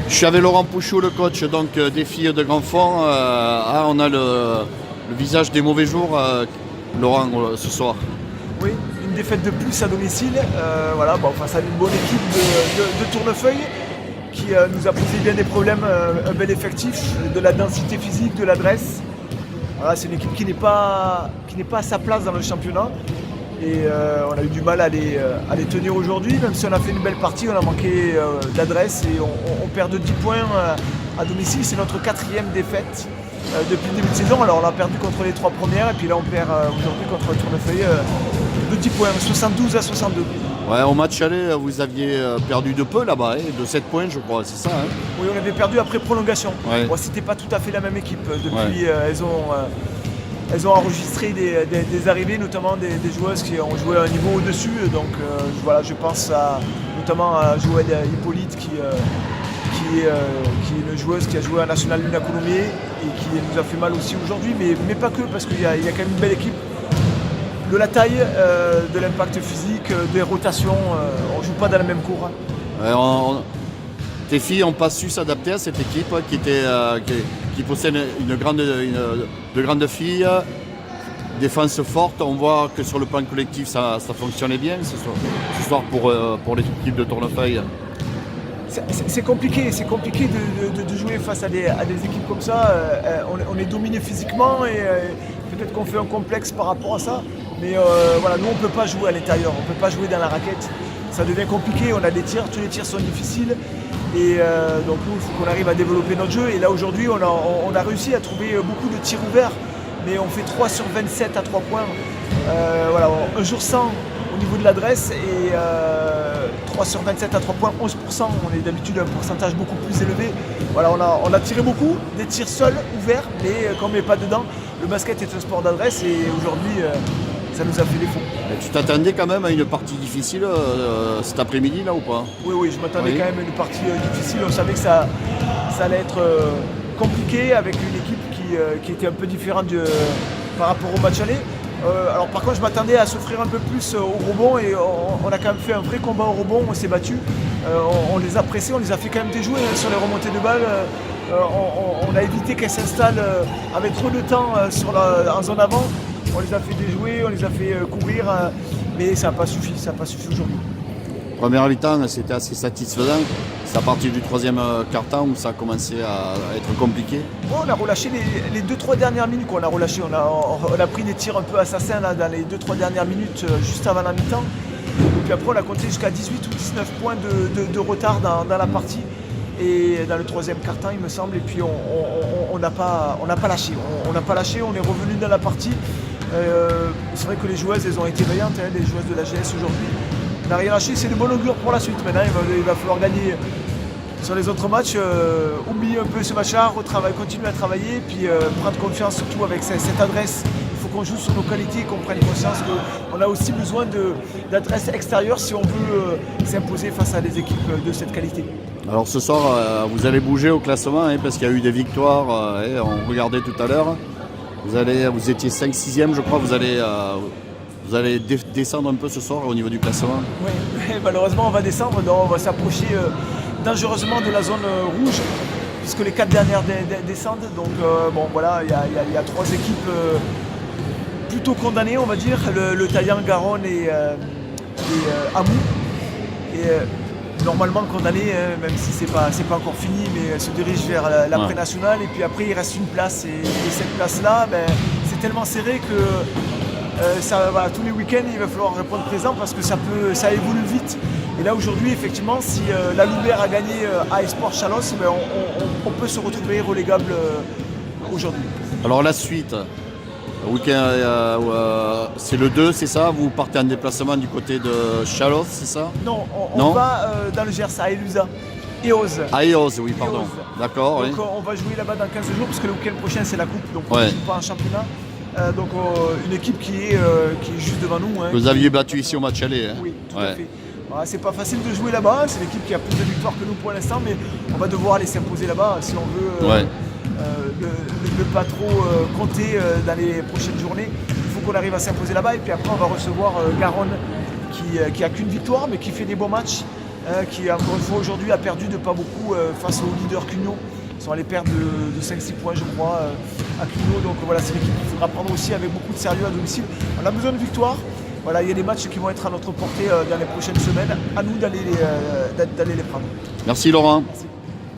Je suis avec Laurent Pouchot, le coach donc, des filles de Grandfond. On a le visage des mauvais jours, Laurent, ce soir. Oui, une défaite de plus à domicile. Face à une bonne équipe de Tournefeuille qui nous a posé bien des problèmes, un bel effectif, de la densité physique, de l'adresse. Voilà, c'est une équipe qui n'est pas à sa place dans le championnat. Et on a eu du mal à les tenir aujourd'hui, même si on a fait une belle partie, on a manqué d'adresse et on perd de 10 points à domicile. C'est notre 4e défaite depuis le début de saison. Alors on a perdu contre les 3 premières et puis là on perd aujourd'hui contre Tournefeuille de 10 points, 72-62. Ouais, au match aller, vous aviez perdu de peu là-bas, de 7 points je crois, c'est ça hein? Oui, on avait perdu après prolongation. Ouais. Bon, c'était pas tout à fait la même équipe. Depuis, elles ont enregistré des arrivées, notamment des joueuses qui ont joué à un niveau au-dessus. Donc je pense notamment à Joël Hippolyte qui est une joueuse qui a joué à National Luna Coulommiers et qui nous a fait mal aussi aujourd'hui, mais pas que, parce qu'il y a quand même une belle équipe. De la taille, de l'impact physique, des rotations, on ne joue pas dans la même cour. Tes filles n'ont pas su s'adapter à cette équipe qui possède de grandes filles, défense forte. On voit que sur le plan collectif ça fonctionnait bien ce soir pour l'équipe de Tournefeuille. C'est compliqué de jouer face à des équipes comme ça. On est dominé physiquement et peut-être qu'on fait un complexe par rapport à ça. Mais nous on ne peut pas jouer à l'intérieur, on ne peut pas jouer dans la raquette. Ça devient compliqué, on a des tirs, tous les tirs sont difficiles. Et donc nous, il faut qu'on arrive à développer notre jeu. Et là aujourd'hui, on a réussi à trouver beaucoup de tirs ouverts. Mais on fait 3 sur 27 à 3 points. Un jour sans au niveau de l'adresse et 3 sur 27 à 3 points, 11%. On est d'habitude à un pourcentage beaucoup plus élevé. Voilà, on a tiré beaucoup, des tirs seuls, ouverts, mais quand on ne met pas dedans, le basket est un sport d'adresse et aujourd'hui, ça nous a fait défaut. Et tu t'attendais quand même à une partie difficile cet après-midi là ou pas? Oui, je m'attendais quand même à une partie difficile. On savait que ça allait être compliqué avec une équipe qui était un peu différente par rapport au match aller. Alors par contre je m'attendais à s'offrir un peu plus au rebond et on a quand même fait un vrai combat au rebond, on s'est battu, on les a pressés, on les a fait quand même déjouer sur les remontées de balles, on a évité qu'elles s'installent avec trop de temps en zone avant, on les a fait déjouer, on les a fait courir, mais ça n'a pas suffi aujourd'hui. Première mi-temps, c'était assez satisfaisant. C'est à partir du 3e quart-temps où ça a commencé à être compliqué. On a relâché les 2-3 dernières minutes qu'on a relâché. On a pris des tirs un peu assassins là, dans les 2-3 dernières minutes juste avant la mi-temps. Et puis après on a compté jusqu'à 18 ou 19 points de retard dans la partie. Et dans le 3e quart-temps il me semble. Et puis on n'a pas lâché. On n'a pas lâché, on est revenu dans la partie. C'est vrai que les joueuses elles ont été brillantes, les joueuses de la GS aujourd'hui. On n'a rien lâché, c'est de bon augure pour la suite. Maintenant, il va falloir gagner sur les autres matchs, oublier un peu ce match-là, continuer à travailler, puis prendre confiance surtout avec cette adresse. Il faut qu'on joue sur nos qualités, qu'on prenne conscience qu'on a aussi besoin d'adresse extérieure si on veut s'imposer face à des équipes de cette qualité. Alors ce soir, vous allez bouger au classement parce qu'il y a eu des victoires, on regardait tout à l'heure. Vous étiez 5-6e, je crois, vous allez descendre un peu ce soir au niveau du classement? Oui, malheureusement on va descendre, donc on va s'approcher dangereusement de la zone rouge, puisque les 4 dernières descendent. Donc il y a 3 équipes plutôt condamnées, on va dire, le Taillan, Garonne et Amou. Et normalement condamnées, même si c'est pas encore fini, mais elles se dirigent vers l'après-nationale. Et puis après il reste une place, et cette place-là, c'est tellement serré que tous les week-ends il va falloir répondre présent parce que ça évolue vite. Et là aujourd'hui effectivement si la Loubert a gagné à Esport Chalosse, on peut se retrouver relégable aujourd'hui. Alors la suite, week-end, c'est le 2, c'est ça? Vous partez en déplacement du côté de Chalosse, c'est ça? Non, on va dans le Gers à Elusa. Eos. Ah, Eos, oui, pardon. D'accord. Donc oui. on va jouer là-bas dans 15 jours parce que le week-end prochain c'est la coupe, donc on ne joue pas en championnat. Donc une équipe qui est juste devant nous. Vous aviez battu ici au match aller. Oui, tout à fait. C'est pas facile de jouer là-bas, c'est l'équipe qui a plus de victoires que nous pour l'instant, mais on va devoir aller s'imposer là-bas si on veut ne pas trop compter dans les prochaines journées. Il faut qu'on arrive à s'imposer là-bas et puis après on va recevoir Garonne qui a qu'une victoire mais qui fait des bons matchs. qui encore une fois aujourd'hui a perdu de pas beaucoup face au leader Cugnot. Ils sont allés perdre de 5-6 points je crois à Cugnot. Donc voilà, c'est l'équipe qu'il faudra prendre aussi avec beaucoup de sérieux à domicile. On a besoin de victoire. Voilà, il y a des matchs qui vont être à notre portée dans les prochaines semaines. À nous d'aller les prendre. Merci Laurent. Merci.